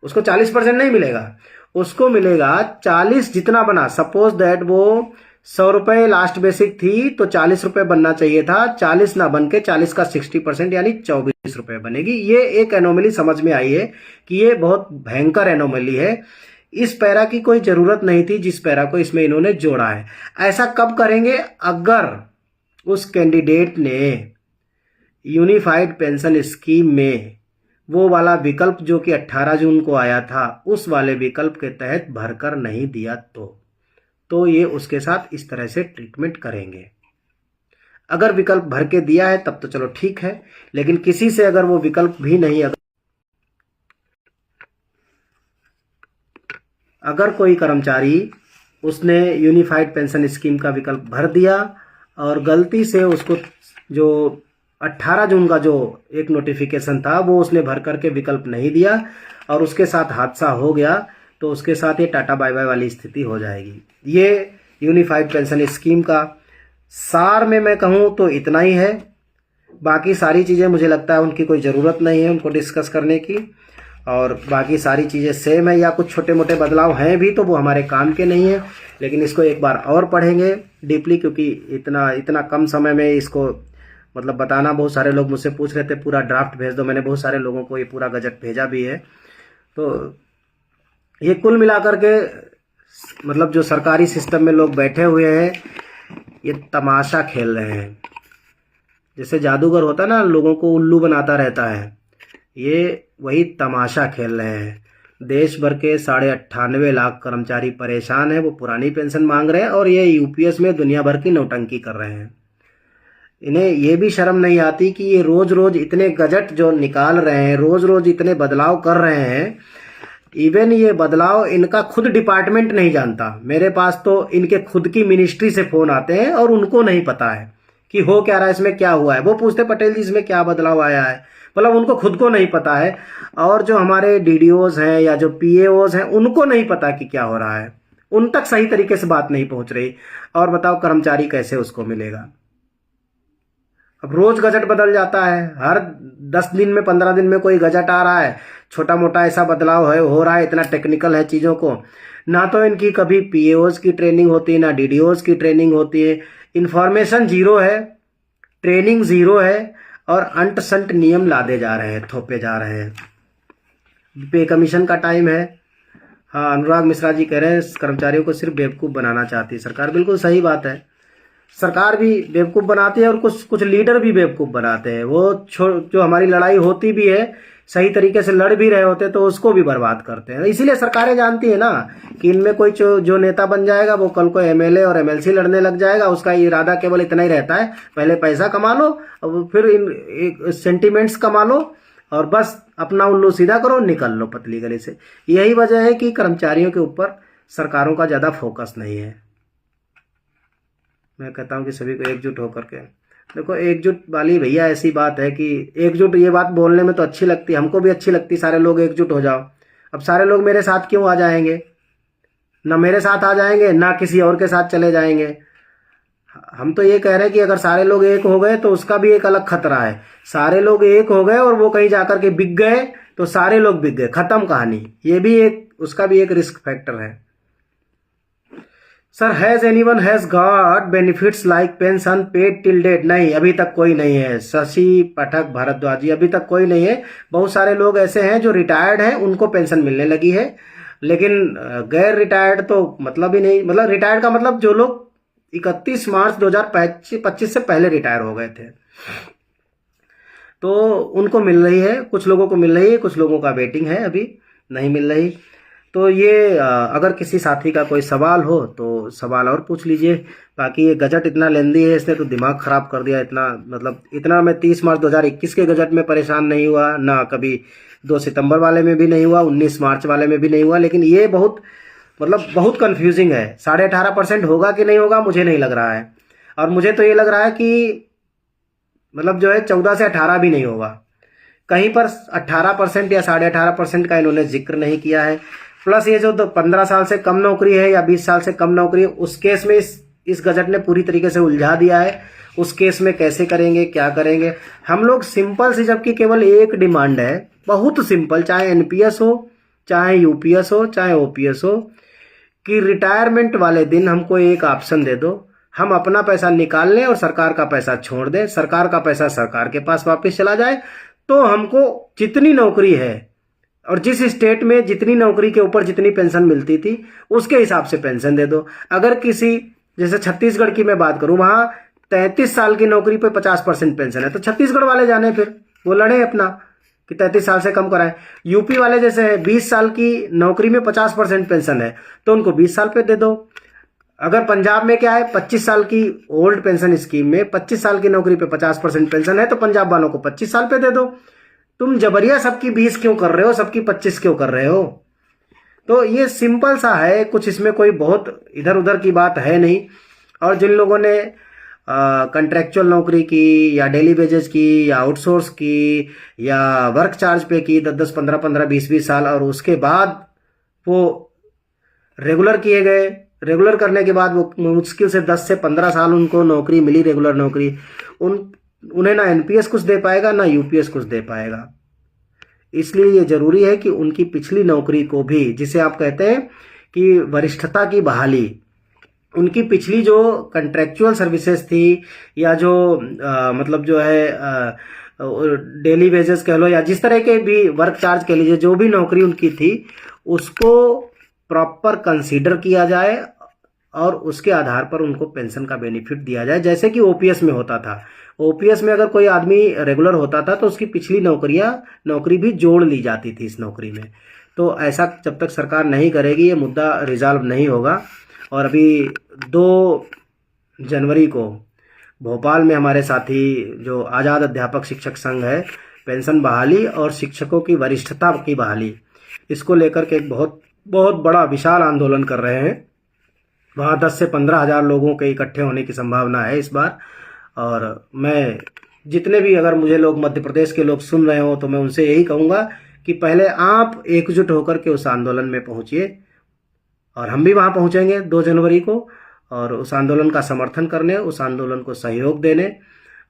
उसको 40% नहीं मिलेगा, उसको मिलेगा 40 जितना बना। सपोज दैट वो 100 रुपए लास्ट बेसिक थी तो 40 रुपए बनना चाहिए था, 40 ना बन के 40 का 60% यानी 24 रुपए बनेगी। ये एक एनोमली समझ में आई है कि ये बहुत भयंकर एनोमली है, इस पैरा की कोई जरूरत नहीं थी जिस पैरा को इसमें इन्होंने जोड़ा है। ऐसा कब करेंगे, अगर उस कैंडिडेट ने यूनिफाइड पेंशन स्कीम में वो वाला विकल्प जो कि 18 जून को आया था उस वाले विकल्प के तहत भरकर नहीं दिया तो ये उसके साथ इस तरह से ट्रीटमेंट करेंगे। अगर विकल्प भर के दिया है तब तो चलो ठीक है, लेकिन किसी से अगर वो विकल्प भी नहीं, अगर कोई कर्मचारी उसने यूनिफाइड पेंशन स्कीम का विकल्प भर दिया और गलती से उसको जो 18 जून का जो एक नोटिफिकेशन था वो उसने भर करके विकल्प नहीं दिया और उसके साथ हादसा हो गया, तो उसके साथ ये टाटा बाय बाय वाली स्थिति हो जाएगी। ये यूनिफाइड पेंशन स्कीम का सार में मैं कहूँ तो इतना ही है। बाकी सारी चीज़ें मुझे लगता है उनकी कोई ज़रूरत नहीं है उनको डिस्कस करने की, और बाकी सारी चीज़ें सेम है या कुछ छोटे मोटे बदलाव हैं भी तो वो हमारे काम के नहीं है। लेकिन इसको एक बार और पढ़ेंगे डीपली, क्योंकि इतना कम समय में इसको मतलब बताना, बहुत सारे लोग मुझसे पूछ रहे थे पूरा ड्राफ्ट भेज दो, मैंने बहुत सारे लोगों को ये पूरा गजट भेजा भी है। तो ये कुल मिलाकर के मतलब जो सरकारी सिस्टम में लोग बैठे हुए हैं ये तमाशा खेल रहे हैं। जैसे जादूगर होता है ना, लोगों को उल्लू बनाता रहता है, ये वही तमाशा खेल रहे हैं। देश भर के 98.5 लाख कर्मचारी परेशान हैं, वो पुरानी पेंशन मांग रहे हैं और ये यूपीएस में दुनिया भर की नौटंकी कर रहे हैं। इन्हें ये भी शर्म नहीं आती कि ये रोज रोज इतने गजट जो निकाल रहे हैं, रोज रोज इतने बदलाव कर रहे हैं। इवन ये बदलाव इनका खुद डिपार्टमेंट नहीं जानता। मेरे पास तो इनके खुद की मिनिस्ट्री से फोन आते हैं और उनको नहीं पता है कि हो क्या रहा है, इसमें क्या हुआ है। वो पूछते पटेल जी इसमें क्या बदलाव आया है, मतलब उनको खुद को नहीं पता है। और जो हमारे डीडीओज हैं या जो पीएओज हैं उनको नहीं पता कि क्या हो रहा है, उन तक सही तरीके से बात नहीं पहुंच रही। और बताओ कर्मचारी कैसे उसको मिलेगा। अब रोज गजट बदल जाता है, हर 10 दिन में 15 दिन में कोई गजट आ रहा है, छोटा मोटा ऐसा बदलाव है हो रहा है। इतना टेक्निकल है चीज़ों को, ना तो इनकी कभी पीएओज की ट्रेनिंग होती है ना डीडीओज की ट्रेनिंग होती है। इन्फॉर्मेशन जीरो है, ट्रेनिंग जीरो है, और अंट संट नियम लादे जा रहे हैं, थोपे जा रहे हैं। पे कमीशन का टाइम है। हाँ, अनुराग मिश्रा जी कह रहे हैं कर्मचारियों को सिर्फ बेवकूफ़ बनाना चाहती है सरकार। बिल्कुल सही बात है, सरकार भी बेवकूफ़ बनाती है और कुछ लीडर भी बेवकूफ़ बनाते हैं। वो जो हमारी लड़ाई होती भी है, सही तरीके से लड़ भी रहे होते तो उसको भी बर्बाद करते हैं। इसीलिए सरकारें जानती है ना कि इनमें कोई जो नेता बन जाएगा वो कल को एमएलए और एमएलसी लड़ने लग जाएगा। उसका इरादा केवल इतना ही रहता है, पहले पैसा कमा लो और फिर इन सेंटिमेंट्स कमा लो और बस अपना उल्लू सीधा करो, निकल लो पतली गली से। यही वजह है कि कर्मचारियों के ऊपर सरकारों का ज़्यादा फोकस नहीं है। मैं कहता हूँ कि सभी को एकजुट होकर के देखो, एकजुट वाली भैया ऐसी बात है कि एकजुट, ये बात बोलने में तो अच्छी लगती है, हमको भी अच्छी लगती, सारे लोग एकजुट हो जाओ। अब सारे लोग मेरे साथ क्यों आ जाएंगे? ना मेरे साथ आ जाएंगे ना किसी और के साथ चले जाएंगे। हम तो ये कह रहे हैं कि अगर सारे लोग एक हो गए तो उसका भी एक अलग खतरा है। सारे लोग एक हो गए और वो कहीं जाकर के बिक गए तो सारे लोग बिक गए, खत्म कहानी। ये भी एक, उसका भी एक रिस्क फैक्टर है। Sir, has anyone has got benefits like pension paid till date? नहीं, अभी तक कोई नहीं है। शशि पाठक भारद्वाज जी, अभी तक कोई नहीं है। बहुत सारे लोग ऐसे हैं जो रिटायर्ड हैं, उनको पेंशन मिलने लगी है, लेकिन गैर रिटायर्ड तो मतलब ही नहीं। मतलब रिटायर्ड का मतलब जो लोग 31 मार्च 2025 से पहले रिटायर हो गए थे तो उनको मिल रही है। कुछ लोगों को मिल रही है, कुछ लोगों का वेटिंग है, अभी नहीं मिल रही। तो ये अगर किसी साथी का कोई सवाल हो तो सवाल और पूछ लीजिए। बाकी ये गजट इतना लेंदी है, इसने तो दिमाग खराब कर दिया। इतना मैं 30 मार्च 2021 के गजट में परेशान नहीं हुआ, ना कभी 2 सितंबर वाले में भी नहीं हुआ, 19 मार्च वाले में भी नहीं हुआ। लेकिन ये बहुत कंफ्यूजिंग है। 18.5% होगा कि नहीं होगा मुझे नहीं लग रहा है, और मुझे तो ये लग रहा है कि जो है 14 से 18 भी नहीं होगा। कहीं पर 18% या 18.5% का इन्होंने जिक्र नहीं किया है। प्लस ये जो 15 साल से कम नौकरी है या 20 साल से कम नौकरी है, उस केस में इस गजट ने पूरी तरीके से उलझा दिया है। उस केस में कैसे करेंगे, क्या करेंगे हम लोग? सिंपल सी, जबकि केवल एक डिमांड है, बहुत सिंपल, चाहे एनपीएस हो, चाहे यूपीएस हो, चाहे ओपीएस हो, कि रिटायरमेंट वाले दिन हमको एक ऑप्शन दे दो, हम अपना पैसा निकाल लें और सरकार का पैसा छोड़ दें, सरकार का पैसा सरकार के पास वापस चला जाए। तो हमको जितनी नौकरी है और जिस स्टेट में जितनी नौकरी के ऊपर जितनी पेंशन मिलती थी उसके हिसाब से पेंशन दे दो। अगर किसी, जैसे छत्तीसगढ़ की मैं बात करूं, वहां 33 साल की नौकरी पे 50% पेंशन है, तो छत्तीसगढ़ वाले जाने, फिर वो लड़े अपना कि 33 साल से कम कराएं। यूपी वाले जैसे है 20 साल की नौकरी में 50% पेंशन है, तो उनको 20 साल पे दे दो। अगर पंजाब में क्या है, 25 साल की ओल्ड पेंशन स्कीम में 25 साल की नौकरी पे 50% पेंशन है, तो पंजाब वालों को 25 साल पे दे दो। तुम जबरिया सबकी 20 क्यों कर रहे हो, सबकी 25 क्यों कर रहे हो? तो ये सिंपल सा है, कुछ इसमें कोई बहुत इधर उधर की बात है नहीं। और जिन लोगों ने कॉन्ट्रेक्चुअल नौकरी की या डेली वेजेस की या आउटसोर्स की या वर्क चार्ज पे की 10-10, 15-15, 20-20 साल, और उसके बाद वो रेगुलर किए गए, रेगुलर करने के बाद वो मुश्किल से 10 से 15 साल उनको नौकरी मिली, रेगुलर नौकरी, उन्हें ना एनपीएस कुछ दे पाएगा ना यूपीएस कुछ दे पाएगा। इसलिए ये जरूरी है कि उनकी पिछली नौकरी को भी, जिसे आप कहते हैं कि वरिष्ठता की बहाली, उनकी पिछली जो कंट्रेक्चुअल सर्विसेज थी या जो मतलब जो है डेली वेजेस कह लो या जिस तरह के भी वर्क चार्ज कह लीजिए, जो भी नौकरी उनकी थी उसको प्रॉपर कंसीडर किया जाए और उसके आधार पर उनको पेंशन का बेनिफिट दिया जाए, जैसे कि ओपीएस में होता था। ओपीएस में अगर कोई आदमी रेगुलर होता था तो उसकी पिछली नौकरी भी जोड़ ली जाती थी इस नौकरी में। तो ऐसा जब तक सरकार नहीं करेगी ये मुद्दा रिजॉल्व नहीं होगा। और अभी 2 जनवरी को भोपाल में हमारे साथी जो आज़ाद अध्यापक शिक्षक संघ है, पेंशन बहाली और शिक्षकों की वरिष्ठता की बहाली, इसको लेकर के एक बहुत बहुत बड़ा विशाल आंदोलन कर रहे हैं। वहाँ 10 से 15 हज़ार लोगों के इकट्ठे होने की संभावना है इस बार। और मैं जितने भी अगर मुझे लोग मध्य प्रदेश के लोग सुन रहे हो तो मैं उनसे यही कहूँगा कि पहले आप एकजुट होकर के उस आंदोलन में पहुँचिए, और हम भी वहाँ पहुँचेंगे 2 जनवरी को, और उस आंदोलन का समर्थन करने, उस आंदोलन को सहयोग देने।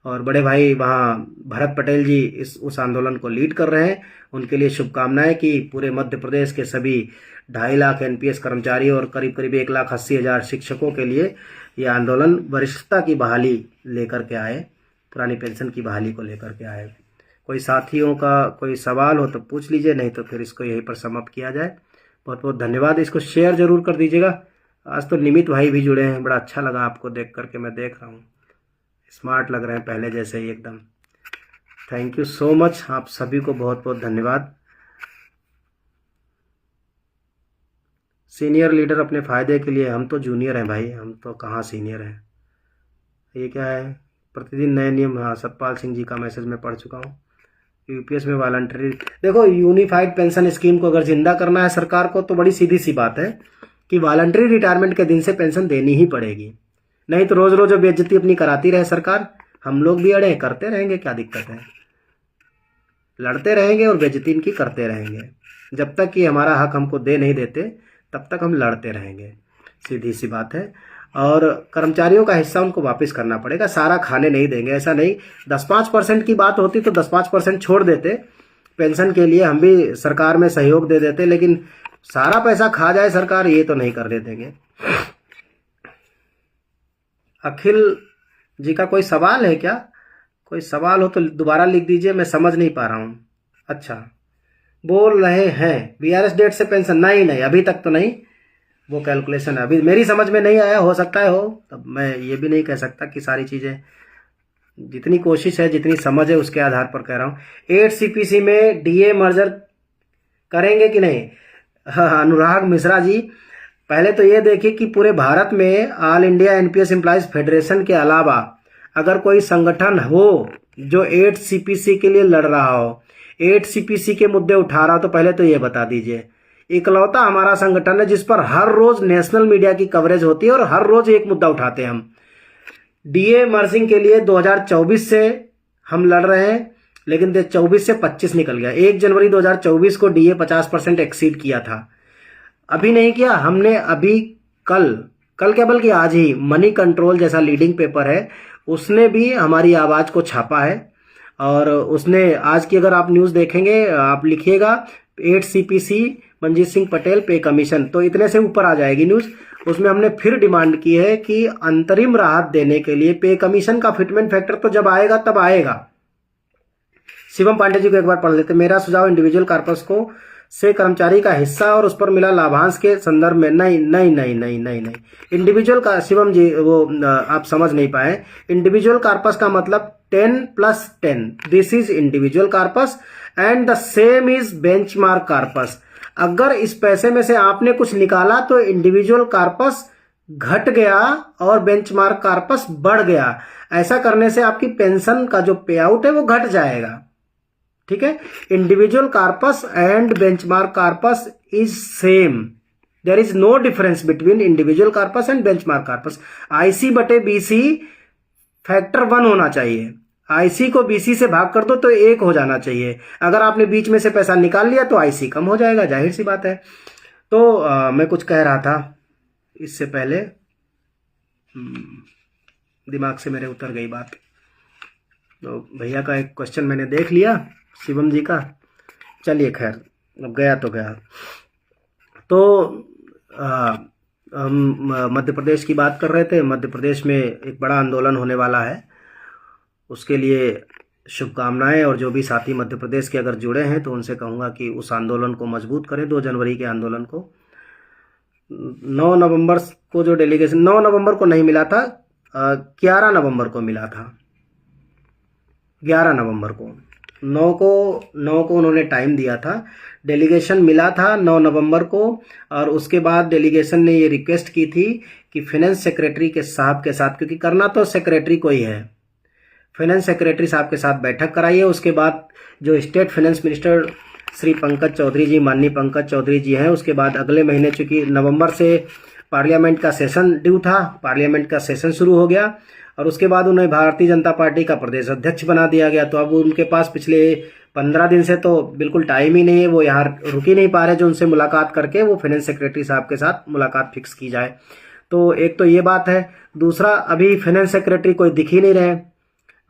और बड़े भाई वहाँ भरत पटेल जी उस आंदोलन को लीड कर रहे हैं, उनके लिए शुभकामनाएं कि पूरे मध्य प्रदेश के सभी 2.5 लाख एनपीएस कर्मचारी और करीब करीब 1,80,000 शिक्षकों के लिए ये आंदोलन वरिष्ठता की बहाली लेकर के आए, पुरानी पेंशन की बहाली को लेकर के आए। कोई साथियों का कोई सवाल हो तो पूछ लीजिए, नहीं तो फिर इसको यहीं पर समाप्त किया जाए। बहुत बहुत धन्यवाद। इसको शेयर जरूर कर दीजिएगा। आज तो निमित भाई भी जुड़े हैं, बड़ा अच्छा लगा आपको देख करके, मैं देख रहा हूँ स्मार्ट लग रहे हैं पहले जैसे ही एकदम। थैंक यू सो मच, आप सभी को बहुत बहुत धन्यवाद। सीनियर लीडर अपने फ़ायदे के लिए, हम तो जूनियर हैं भाई, हम तो कहाँ सीनियर हैं। ये क्या है, प्रतिदिन नए नियम। हाँ, सतपाल सिंह जी का मैसेज मैं पढ़ चुका हूँ। यूपीएस में वॉलंटरी, देखो यूनिफाइड पेंशन स्कीम को अगर जिंदा करना है सरकार को तो बड़ी सीधी सी बात है कि वॉलंटरी रिटायरमेंट के दिन से पेंशन देनी ही पड़ेगी। नहीं तो रोज रोज बेइज्जती अपनी कराती रहे सरकार, हम लोग भी अड़े करते रहेंगे, क्या दिक्कत है, लड़ते रहेंगे और बेइज्जती इनकी करते रहेंगे। जब तक कि हमारा हक हमको दे नहीं देते तब तक हम लड़ते रहेंगे, सीधी सी बात है। और कर्मचारियों का हिस्सा उनको वापस करना पड़ेगा, सारा खाने नहीं देंगे। ऐसा नहीं 10-5% की बात होती तो 10-5% छोड़ देते पेंशन के लिए, हम भी सरकार में सहयोग दे देते, लेकिन सारा पैसा खा जाए सरकार ये तो नहीं करने देंगे। अखिल जी का कोई सवाल है क्या? कोई सवाल हो तो दोबारा लिख दीजिए, मैं समझ नहीं पा रहा हूँ। अच्छा, बोल रहे हैं बीआरएस डेट से पेंशन, नहीं अभी तक तो नहीं, वो कैलकुलेशन अभी मेरी समझ में नहीं आया, हो सकता है हो, तब मैं ये भी नहीं कह सकता कि सारी चीज़ें, जितनी कोशिश है जितनी समझ है उसके आधार पर कह रहा हूँ। 8 सीपीसी में डीए मर्जर करेंगे कि नहीं? अनुराग मिश्रा जी, पहले तो ये देखिए कि पूरे भारत में all India NPS employees federation के अलावा अगर कोई संगठन हो जो 8 सीपीसी के लिए लड़ रहा हो, 8 सीपीसी के मुद्दे उठा रहा हो, तो पहले तो ये बता दीजिए। इकलौता हमारा संगठन है जिस पर हर रोज नेशनल मीडिया की कवरेज होती है और हर रोज एक मुद्दा उठाते हैं हम। डीए मर्जिंग के लिए 2024 से हम लड़ रहे हैं, लेकिन 24 से 25 निकल गया। 1 जनवरी 2024 को डीए 50% एक्सीड किया था, अभी नहीं किया हमने। अभी कल क्या बल्कि आज ही मनी कंट्रोल जैसा लीडिंग पेपर है, उसने भी हमारी आवाज को छापा है। और उसने आज की अगर आप न्यूज़ देखेंगे, आप लिखिएगा 8 सीपीसी मंजीत सिंह पटेल पे कमीशन, तो इतने से ऊपर आ जाएगी न्यूज़। उसमें हमने फिर डिमांड की है कि अंतरिम राहत देने के लिए पे कमीशन का फिटमेंट फैक्टर तो जब आएगा तब आएगा। शिवम पांडे जी को एक बार पढ़ लेते। मेरा सुझाव इंडिविजुअल कॉर्पस को से कर्मचारी का हिस्सा और उस पर मिला लाभांश के संदर्भ में नहीं। इंडिविजुअल का, शिवम जी वो आप समझ नहीं पाए। इंडिविजुअल कॉर्पस का मतलब 10+10, this is individual corpus and the same is benchmark corpus. अगर इस पैसे में से आपने कुछ निकाला तो इंडिविजुअल कॉर्पस घट गया और बेंचमार्क कॉर्पस बढ़ गया। ऐसा करने से आपकी पेंशन का जो पे आउट है वो घट जाएगा, ठीक है। Individual corpus and benchmark corpus is same, there is no difference between individual corpus and benchmark corpus. IC/BC factor 1 होना चाहिए, IC को BC से भाग कर दो तो 1 हो जाना चाहिए। अगर आपने बीच में से पैसा निकाल लिया तो IC कम हो जाएगा, जाहिर सी बात है। तो मैं कुछ कह रहा था इससे पहले, दिमाग से मेरे उतर गई बात। तो भैया का एक क्वेश्चन मैंने देख लिया, शिवम जी का। चलिए खैर, अब गया तो गया। तो हम मध्य प्रदेश की बात कर रहे थे। मध्य प्रदेश में एक बड़ा आंदोलन होने वाला है, उसके लिए शुभकामनाएं। और जो भी साथी मध्य प्रदेश के अगर जुड़े हैं तो उनसे कहूँगा कि उस आंदोलन को मजबूत करें। 2 जनवरी के आंदोलन को 9 नवंबर को जो डेलीगेशन, 9 नवंबर को नहीं मिला था, 11 नवंबर को मिला था। 11 नवंबर को 9 को उन्होंने टाइम दिया था। डेलीगेशन मिला था 9 नवंबर को। और उसके बाद डेलीगेशन ने ये रिक्वेस्ट की थी कि फाइनेंस सेक्रेटरी के साहब के साथ, क्योंकि करना तो सेक्रेटरी को ही है, फाइनेंस सेक्रेटरी साहब के साथ बैठक कराइए। उसके बाद जो state finance minister Shri Pankaj Chaudhary ji, माननीय पंकज चौधरी जी हैं, उसके बाद अगले महीने, चूंकि नवंबर से पार्लियामेंट का सेशन ड्यू था, पार्लियामेंट का सेशन शुरू हो गया और उसके बाद उन्हें भारतीय जनता पार्टी का प्रदेश अध्यक्ष बना दिया गया। तो अब उनके पास पिछले 15 दिन से तो बिल्कुल टाइम ही नहीं है, वो यहाँ रुक ही नहीं पा रहे जो उनसे मुलाकात करके वो फाइनेंस सेक्रेटरी साहब के साथ मुलाकात फिक्स की जाए। तो एक तो ये बात है। दूसरा, अभी फाइनेंस सेक्रेटरी कोई दिख ही नहीं रहे।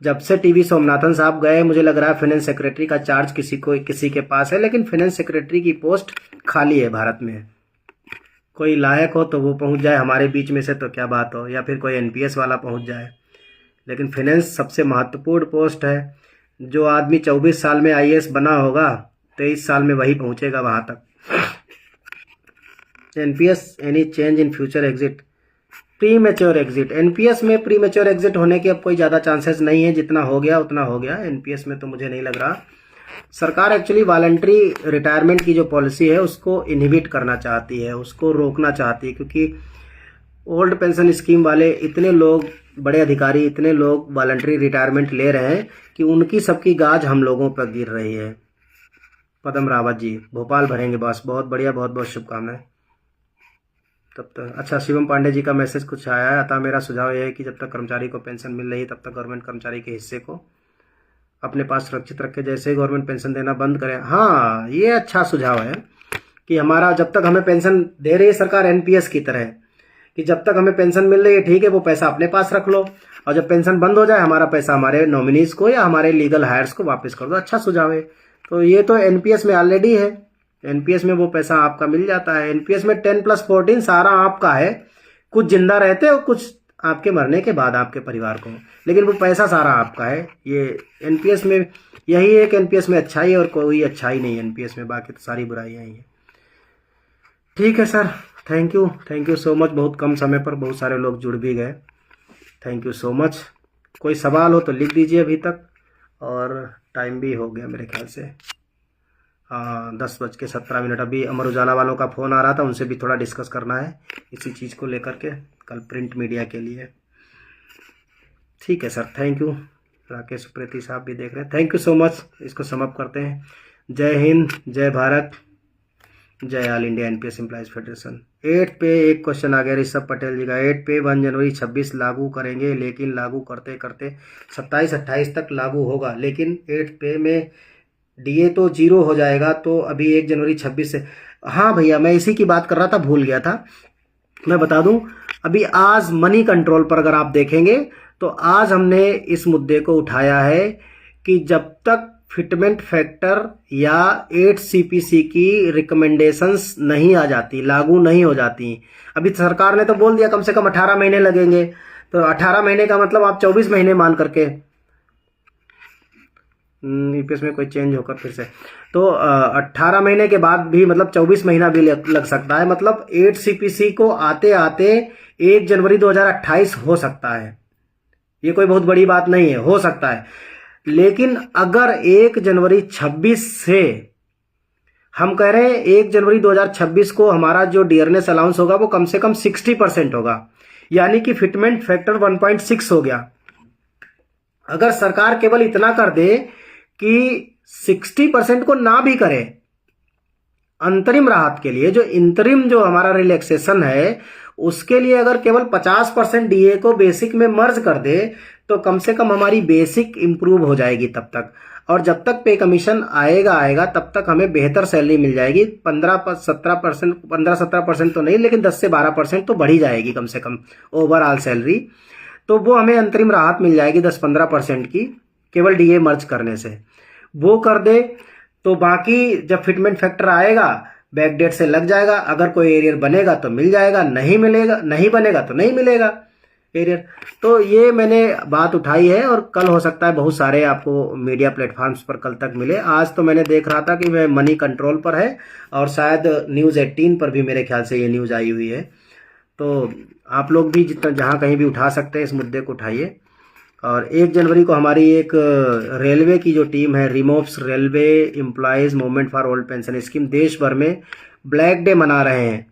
जब से टीवी सोमनाथन साहब गए, मुझे लग रहा है फाइनेंस सेक्रेटरी का चार्ज किसी के पास है, लेकिन फाइनेंस सेक्रेटरी की पोस्ट खाली है भारत में। कोई लायक हो तो वो पहुंच जाए हमारे बीच में से तो क्या बात हो, या फिर कोई एनपीएस वाला पहुंच जाए। लेकिन फाइनेंस सबसे महत्वपूर्ण पोस्ट है। जो आदमी 24 साल में आईएएस बना होगा, 23 साल में वही पहुंचेगा वहां तक। NPS, any change in future exit, pre mature exit. NPS में प्री मैच्योर एग्जिट होने के अब कोई ज़्यादा चांसेस नहीं है, जितना हो गया उतना हो गया। एनपीएस में तो मुझे नहीं लग रहा। सरकार एक्चुअली वॉलंटरी रिटायरमेंट की जो पॉलिसी है उसको इनहिबिट करना चाहती है, उसको रोकना चाहती है, क्योंकि ओल्ड पेंशन स्कीम वाले इतने लोग, बड़े अधिकारी इतने लोग वॉलंटरी रिटायरमेंट ले रहे हैं कि उनकी सबकी गाज हम लोगों पर गिर रही है। पदम रावत जी भोपाल भरेंगे बॉस, बहुत बढ़िया, बहुत बहुत शुभकामनाएं। तब तक अच्छा, शिवम पांडे जी का मैसेज कुछ आया है। अतः मेरा सुझाव यह है कि जब तक कर्मचारी को पेंशन मिल रही है तब तक गवर्नमेंट कर्मचारी के हिस्से को अपने पास सुरक्षित रखे। जैसे ही गवर्नमेंट पेंशन देना बंद करे, हाँ ये अच्छा सुझाव है कि हमारा जब तक हमें पेंशन दे रही है सरकार एनपीएस की तरह, कि जब तक हमें पेंशन मिल रही है ठीक है, वो पैसा अपने पास रख लो, और जब पेंशन बंद हो जाए हमारा पैसा हमारे नॉमिनीज को या हमारे लीगल हायर्स को वापस कर दो। अच्छा सुझाव है। तो ये तो एनपीएस में ऑलरेडी है, एनपीएस में वो पैसा आपका मिल जाता है। एनपीएस में 10+14 सारा आपका है, कुछ जिंदा रहते और कुछ आपके मरने के बाद आपके परिवार को, लेकिन वो पैसा सारा आपका है। ये एनपीएस में यही एक एनपीएस में अच्छाई है और कोई अच्छाई नहीं एनपीएस में, बाकी तो सारी बुराइयां ही है। ठीक है sir, thank you so much. बहुत कम समय पर बहुत सारे लोग जुड़ भी गए, थैंक यू सो मच। कोई सवाल हो तो लिख दीजिए अभी तक, और टाइम भी हो गया मेरे ख्याल से 10:17। अभी अमर उजाला वालों का फ़ोन आ रहा था, उनसे भी थोड़ा डिस्कस करना है इसी चीज़ को लेकर के, कल प्रिंट मीडिया के लिए। ठीक है sir, thank you. Rakesh Upreti साहब भी देख रहे हैं, थैंक यू सो मच। इसको समाप्त करते हैं। जय हिंद, जय भारत, जय all India NPS employees federation. 8 पे एक क्वेश्चन आ गया ऋषभ पटेल जी का। 8 पे 1 जनवरी 26 लागू करेंगे, लेकिन लागू करते करते 27-28 तक लागू होगा, लेकिन 8 पे में डीए तो 0 हो जाएगा। तो अभी 1 जनवरी 26 से, हाँ भैया मैं इसी की बात कर रहा था, भूल गया था। मैं बता दूं, अभी आज मनी कंट्रोल पर अगर आप देखेंगे तो आज हमने इस मुद्दे को उठाया है कि जब तक फिटमेंट फैक्टर या 8 सीपीसी की रिकमेंडेशंस नहीं आ जाती, लागू नहीं हो जाती। अभी सरकार ने तो बोल दिया कम से कम 18 महीने लगेंगे, तो 18 महीने का मतलब आप 24 महीने मान करके, ईपीएस में कोई चेंज होकर फिर से, तो 18 महीने के बाद भी मतलब 24 महीना भी लग सकता है। मतलब 8 सीपीसी को आते आते 1 जनवरी 2028 हो सकता है। ये कोई बहुत बड़ी बात नहीं है, हो सकता है। लेकिन अगर 1 जनवरी 26 से हम कह रहे हैं 1 जनवरी 2026 को हमारा जो डियरनेस अलाउंस होगा वो कम से कम 60% होगा, यानी कि फिटमेंट फैक्टर 1.6 हो गया। अगर सरकार केवल इतना कर दे कि 60% को ना भी करे, अंतरिम राहत के लिए, जो इंतरिम जो हमारा रिलैक्सेशन है उसके लिए अगर केवल 50% डीए को बेसिक में मर्ज कर दे तो कम से कम हमारी बेसिक इंप्रूव हो जाएगी तब तक। और जब तक पे कमीशन आएगा तब तक हमें बेहतर सैलरी मिल जाएगी। 15-17% 15-17% तो नहीं, लेकिन 10 से 12% तो बढ़ी जाएगी कम से कम ओवरऑल सैलरी। तो वो हमें अंतरिम राहत मिल जाएगी 10-15% की, केवल डीए मर्ज करने से। वो कर दे तो बाकी जब फिटमेंट फैक्टर आएगा बैक डेट से लग जाएगा। अगर कोई एरियर बनेगा तो मिल जाएगा, नहीं मिलेगा, नहीं बनेगा तो नहीं मिलेगा एरियर। तो ये मैंने बात उठाई है और कल हो सकता है बहुत सारे आपको मीडिया प्लेटफॉर्म्स पर कल तक मिले। आज तो मैंने देख रहा था कि मैं मनी कंट्रोल पर है और शायद न्यूज़ 18 पर भी मेरे ख्याल से ये न्यूज़ आई हुई है। तो आप लोग भी जितना जहाँ कहीं भी उठा सकते हैं इस मुद्दे को उठाइए। और 1 जनवरी को हमारी एक रेलवे की जो टीम है, रिमोव्स railway employees movement for old pension scheme, देश भर में ब्लैक डे मना रहे हैं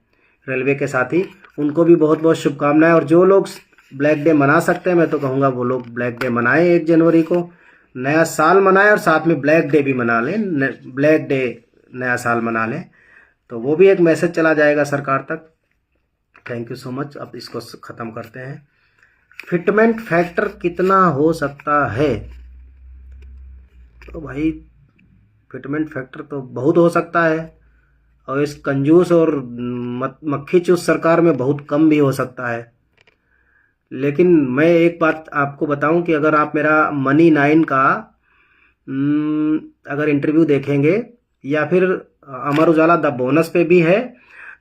रेलवे के साथी। उनको भी बहुत बहुत शुभकामनाएं। और जो लोग ब्लैक डे मना सकते हैं मैं तो कहूँगा वो लोग ब्लैक डे मनाएं। 1 जनवरी को नया साल मनाएं और साथ में ब्लैक डे भी मना लें, ब्लैक डे नया साल मना लें। तो वो भी एक मैसेज चला जाएगा सरकार तक। Thank you so much. अब इसको ख़त्म करते हैं। फिटमेंट फैक्टर कितना हो सकता है? तो भाई फिटमेंट फैक्टर तो बहुत हो सकता है और इस कंजूस और मक्खी चूस सरकार में बहुत कम भी हो सकता है। लेकिन मैं एक बात आपको बताऊं कि अगर आप मेरा मनी 9 का अगर इंटरव्यू देखेंगे या फिर अमर उजाला द बोनस पे भी है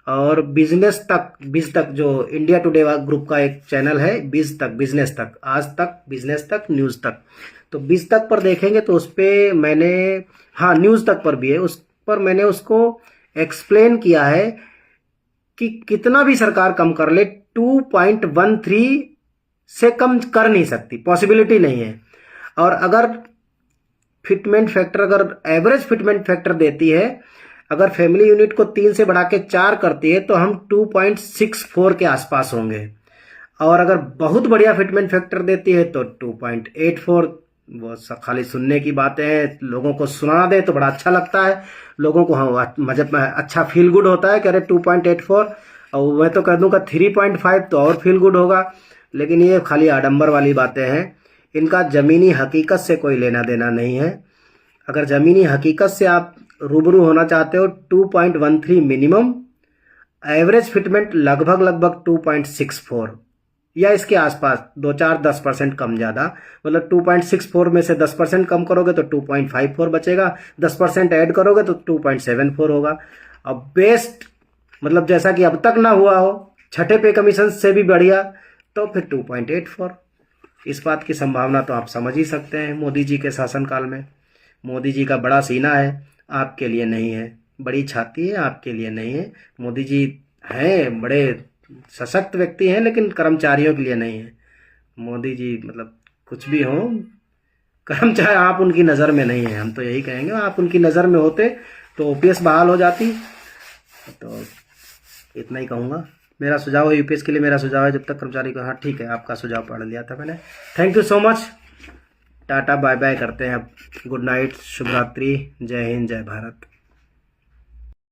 और बिज तक जो इंडिया टुडे ग्रुप का एक चैनल है, बिजनेस तक, आज तक, बिजनेस तक, न्यूज़ तक, तो बिज तक पर देखेंगे तो उस पर मैंने, हाँ न्यूज़ तक पर भी है, उस पर मैंने उसको एक्सप्लेन किया है कि कितना भी सरकार कम कर ले 2.13 से कम कर नहीं सकती, पॉसिबिलिटी नहीं है। और अगर फिटमेंट फैक्टर, अगर एवरेज फिटमेंट फैक्टर देती है, अगर फैमिली यूनिट को 3 से बढ़ा के 4 करती है तो हम 2.64 के आसपास होंगे। और अगर बहुत बढ़िया फिटमेंट फैक्टर देती है तो 2.84। वो खाली सुनने की बातें हैं, लोगों को सुना दे तो बड़ा अच्छा लगता है, लोगों को हाँ मतलब अच्छा फील गुड होता है कि अरे 2.84, और मैं तो कह दूंगा 3.5 तो और फील गुड होगा। लेकिन ये खाली आडंबर वाली बातें हैं, इनका ज़मीनी हकीकत से कोई लेना देना नहीं है। अगर ज़मीनी हकीकत से आप रूबरू होना चाहते हो 2.13 मिनिमम, एवरेज फिटमेंट लगभग 2.64 या इसके आसपास, 2-4-10% कम ज़्यादा, मतलब 2.64 में से 10% कम करोगे तो 2.54 बचेगा, 10% ऐड करोगे तो 2.74 होगा। अब बेस्ट मतलब जैसा कि अब तक ना हुआ हो, छठे पे कमीशन से भी बढ़िया, तो फिर 2.84। इस बात की संभावना तो आप समझ ही सकते हैं। मोदी जी के शासनकाल में मोदी जी का बड़ा सीना है, आपके लिए नहीं है, बड़ी छाती है, आपके लिए नहीं है। मोदी जी हैं, बड़े सशक्त व्यक्ति हैं, लेकिन कर्मचारियों के लिए नहीं है। मोदी जी मतलब कुछ भी हो, कर्मचारी आप उनकी नज़र में नहीं है। हम तो यही कहेंगे, आप उनकी नज़र में होते तो ओपीएस बहाल हो जाती। तो इतना ही कहूँगा। मेरा सुझाव है, यूपीएस के लिए मेरा सुझाव है, जब तक कर्मचारी को, हाँ ठीक है, आपका सुझाव पढ़ लिया था मैंने। Thank you so much. Tata bye bye करते हैं अब। गुड नाइट, शुभ रात्रि, जय हिंद, जय भारत।